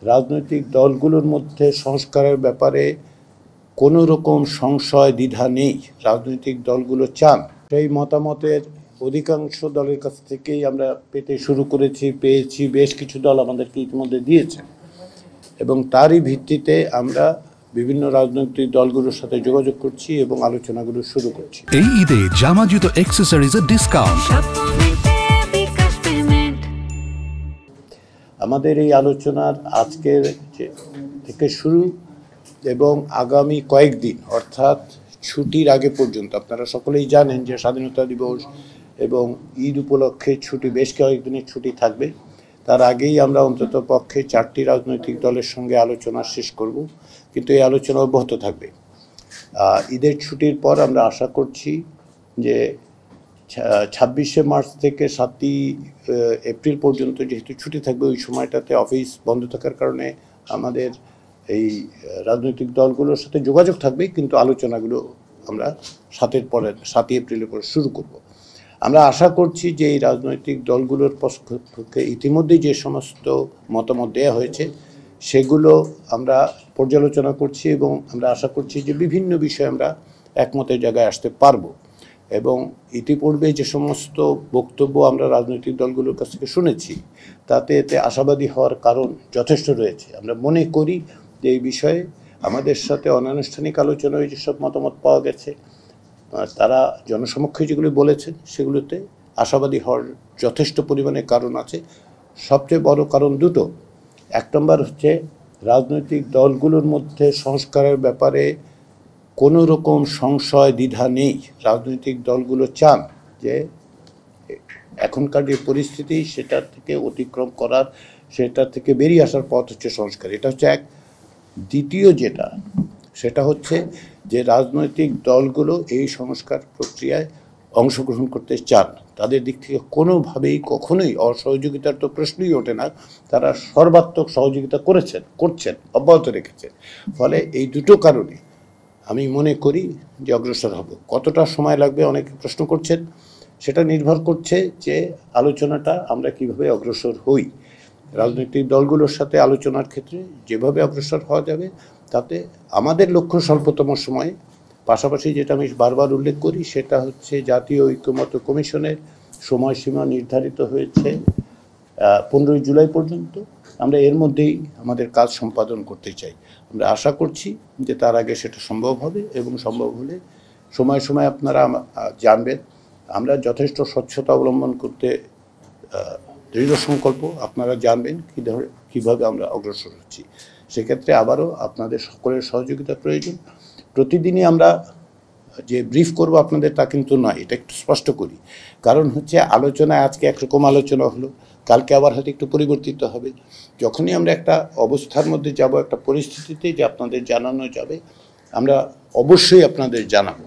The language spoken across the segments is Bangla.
রাজনৈতিক দলগুলোর মধ্যে সংস্কারের ব্যাপারে কোনো রকম সংশয় দ্বিধা নেই। রাজনৈতিক দলগুলো চান, সেই মতামতের অধিকাংশ দলের কাছ থেকেই আমরা পেতে শুরু পেয়েছি। বেশ কিছু দল আমাদেরকে ইতিমধ্যে দিয়েছে এবং তারই ভিত্তিতে আমরা বিভিন্ন রাজনৈতিক দলগুলোর সাথে যোগাযোগ করছি এবং আলোচনাগুলো শুরু করছি। এই ঈদে জামা জুতো অ্যাকসেসরিজের ডিসকাউন্ট। আমাদের এই আলোচনার আজকের থেকে শুরু এবং আগামী কয়েকদিন অর্থাৎ ছুটির আগে পর্যন্ত, আপনারা সকলেই জানেন যে স্বাধীনতা দিবস এবং ঈদ উপলক্ষে ছুটি, বেশ কয়েকদিনের ছুটি থাকবে। তার আগেই আমরা অন্তত পক্ষে 4টি রাজনৈতিক দলের সঙ্গে আলোচনা শেষ করব, কিন্তু এই আলোচনা অব্যাহত থাকবে। ঈদের ছুটির পর আমরা আশা করছি যে 26শে মার্চ থেকে 7ই এপ্রিল পর্যন্ত যেহেতু ছুটি থাকবে, ওই সময়টাতে অফিস বন্ধ থাকার কারণে আমাদের এই রাজনৈতিক দলগুলোর সাথে যোগাযোগ থাকবে, কিন্তু আলোচনাগুলো আমরা 7 এপ্রিলের পর শুরু করব। আমরা আশা করছি যে এই রাজনৈতিক দলগুলোর পক্ষে ইতিমধ্যেই যে সমস্ত মতামত দেওয়া হয়েছে সেগুলো আমরা পর্যালোচনা করছি এবং আমরা আশা করছি যে বিভিন্ন বিষয়ে আমরা একমতের জায়গায় আসতে পারবো। এবং ইতিপূর্বে যে সমস্ত বক্তব্য আমরা রাজনৈতিক দলগুলোর কাছ থেকে শুনেছি এতে আশাবাদী হওয়ার কারণ যথেষ্ট রয়েছে। আমরা মনে করি যে এই বিষয়ে আমাদের সাথে অনানুষ্ঠানিক আলোচনায় যেসব মতামত পাওয়া গেছে, তারা জনসমক্ষে যেগুলি বলেছেন সেগুলোতে আশাবাদী হওয়ার যথেষ্ট পরিমাণে কারণ আছে। সবচেয়ে বড় কারণ দুটো। 1 নম্বর হচ্ছে রাজনৈতিক দলগুলোর মধ্যে সংস্কারের ব্যাপারে কোনো রকম সংশয় দ্বিধা নেই। রাজনৈতিক দলগুলো চান যে এখনকার যে পরিস্থিতি সেটা থেকে অতিক্রম করার, সেটা থেকে বেরিয়ে আসার পথ হচ্ছে সংস্কার। এটা হচ্ছে এক। দ্বিতীয় যেটা, সেটা হচ্ছে যে রাজনৈতিক দলগুলো এই সংস্কার প্রক্রিয়ায় অংশগ্রহণ করতে চান। তাদের দিক থেকে কোনোভাবেই কখনোই অসহযোগিতার তো প্রশ্নই ওঠে না। তারা সর্বাত্মক সহযোগিতা করছেন, অব্যাহত রেখেছেন। ফলে এই দুটো কারণে আমি মনে করি যে অগ্রসর হব। কতটা সময় লাগবে অনেকে প্রশ্ন করছেন, সেটা নির্ভর করছে যে আলোচনাটা আমরা কিভাবে অগ্রসর হই। রাজনৈতিক দলগুলোর সাথে আলোচনার ক্ষেত্রে যেভাবে অগ্রসর হওয়া যাবে তাতে আমাদের লক্ষ্য স্বল্পতম সময়ে, পাশাপাশি যেটা আমি বারবার উল্লেখ করি সেটা হচ্ছে জাতীয় ঐক্যমত্য কমিশনের সময়সীমা নির্ধারিত হয়েছে 15ই জুলাই পর্যন্ত। আমরা এর মধ্যেই আমাদের কাজ সম্পাদন করতে চাই। আমরা আশা করছি যে তার আগে সেটা সম্ভব হবে এবং সম্ভব হলে সময় সময় আপনারা জানবেন আমরা যথেষ্ট স্বচ্ছতা অবলম্বন করতে দৃঢ় সংকল্প। আপনারা জানবেন কীভাবে আমরা অগ্রসর হচ্ছি। সেক্ষেত্রে আবারও আপনাদের সকলের সহযোগিতা প্রয়োজন। প্রতিদিনই আমরা যে ব্রিফ করব আপনাদের তা কিন্তু নয়, এটা একটু স্পষ্ট করি। কারণ হচ্ছে আলোচনায় আজকে একরকম আলোচনা হলো, কালকে আবার হয়তো একটু পরিবর্তিত হবে। যখনই আমরা একটা অবস্থার মধ্যে যাব, একটা পরিস্থিতিতে যে আপনাদের জানানো যাবে, আমরা অবশ্যই আপনাদের জানাবো,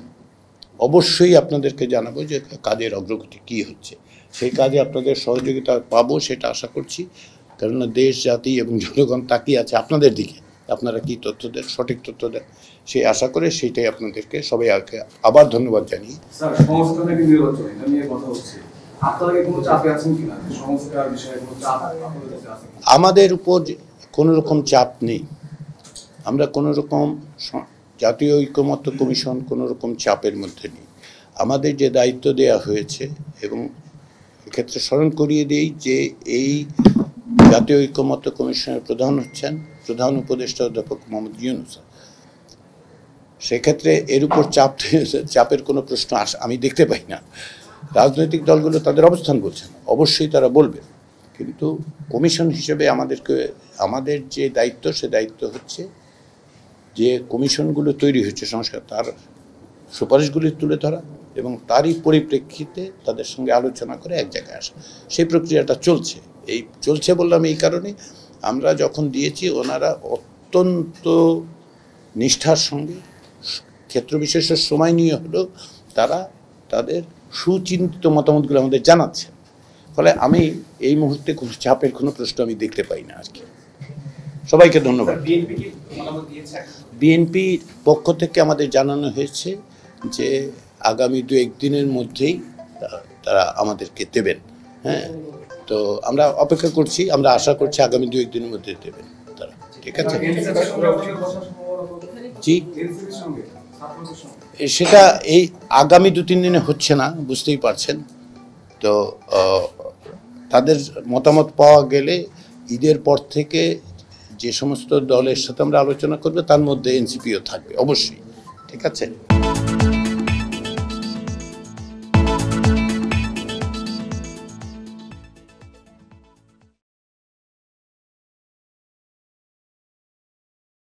অবশ্যই আপনাদেরকে জানাবো যে কাজের অগ্রগতি কী হচ্ছে। সেই কাজে আপনাদের সহযোগিতা পাবো সেটা আশা করছি। কেননা দেশ, জাতি এবং জনগণ তাকিয়ে আছে আপনাদের দিকে, আপনারা কি তথ্য দেন, সঠিক তথ্য দেন, সেই আশা করে সেইটাই আপনাদেরকে সবাই আবার ধন্যবাদ জানিয়ে। আমাদের উপর কোনো রকম চাপ নেই। আমরা কোনো রকম জাতীয় ঐক্যমত্য কমিশন কোনো রকম চাপের মধ্যে নেই। আমাদের যে দায়িত্ব দেয়া হয়েছে, এবং এক্ষেত্রে স্মরণ করিয়ে দিই যে এই জাতীয় ঐক্যমত্য কমিশনের প্রধান হচ্ছেন প্রধান উপদেষ্টা অধ্যাপক মোহাম্মদ ইউনূস। সেক্ষেত্রে এর উপর চাপের কোনো প্রশ্ন আমি দেখতে পাই না। রাজনৈতিক দলগুলো তাদের অবস্থান বলছেন, অবশ্যই তারা বলবেন, কিন্তু কমিশন হিসেবে আমাদের যে দায়িত্ব, সে দায়িত্ব হচ্ছে যে কমিশনগুলো তৈরি হচ্ছে সংস্কার, তার সুপারিশগুলি তুলে ধরা এবং তারই পরিপ্রেক্ষিতে তাদের সঙ্গে আলোচনা করে এক জায়গায় আসা। সেই প্রক্রিয়াটা চলছে বললাম এই কারণে। আমরা যখন দিয়েছি ওনারা অত্যন্ত নিষ্ঠার সঙ্গে ক্ষেত্র বিশেষের সময় নিয়ে হলেও তারা তাদের সুচিন্তিত মতামতগুলো আমাদের জানাচ্ছেন। ফলে আমি এই মুহূর্তে কোনো চাপের কোনো প্রশ্ন আমি দেখতে পাই না আর কি। সবাইকে ধন্যবাদ। বিএনপির পক্ষ থেকে আমাদের জানানো হয়েছে যে আগামী 2-1 দিনের মধ্যেই তারা আমাদেরকে দেবেন। হ্যাঁ, তো আমরা অপেক্ষা করছি, আমরা আশা করছি আগামী 2-1 দিনের মধ্যে দেবেন। তারা, ঠিক আছে? জি, সেটা এই আগামী 2-3 দিনে হচ্ছে না, বুঝতেই পারছেন। তো তাদের মতামত পাওয়া গেলে ঈদের পর থেকে যে সমস্ত দলের সাথে আমরা আলোচনা করবো তার মধ্যে এনসিপিও থাকবে অবশ্যই, ঠিক আছে?